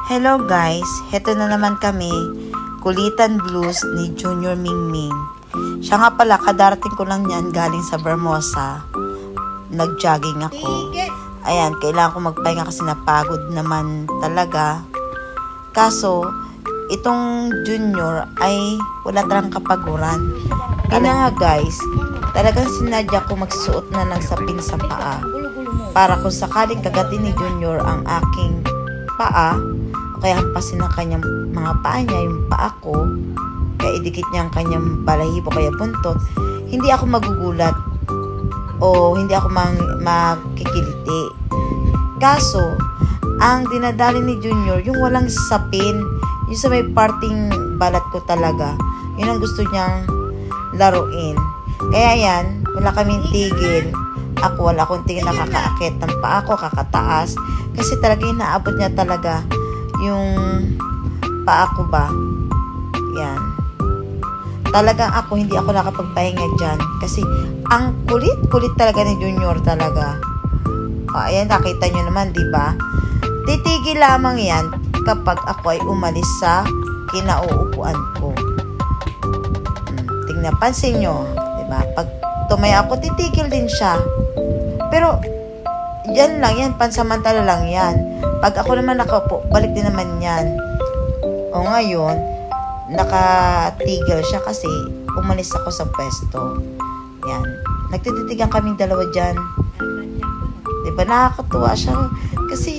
Hello guys, heto na naman kami, Kulitan Blues ni Junior Mingming. Siya nga pala, kadarating ko lang yan galing sa Vermosa. Nag-jogging ako. Ayan, kailangan ko magpahinga kasi napagod naman talaga. Kaso, itong Junior ay wala talagang kapaguran. Kaya nga guys, talagang sinadya ko magsuot na ng sapin sa paa. Para kung sakaling kagatin ni Junior ang aking paa, kaya hampasin ng kanyang mga paa niya, yung paa ko, kaya idikit niya ang kanyang balahibo, kaya buntot, hindi ako magugulat o hindi ako makikiliti. Kaso, ang dinadali ni Junior, yung walang sapin, yung sa may parting balat ko talaga, yun ang gusto niyang laruin. Kaya yan, wala kaming tigil. Ako, wala akong tigil na kakaakit ng paa ko, kakataas, kasi talaga inaabot niya talaga yung paa ko ba. Yan. Talagang ako, hindi ako nakapagpahinga dyan. Kasi, ang kulit-kulit talaga ni Junior talaga. Ayan, nakita nyo naman, di ba? Titigil lamang yan kapag ako ay umalis sa kinauupuan ko. Tingnan, pansin nyo. Di ba? Pag tumaya ako, titigil din siya. Pero, yan lang yan, pansamantala lang yan. Pag ako naman nakaupo, balik din naman yan. O ngayon, nakatigil siya kasi umalis ako sa pwesto. Yan. Nagtititigan kaming dalawa dyan. Diba, nakakatuwa siya. Kasi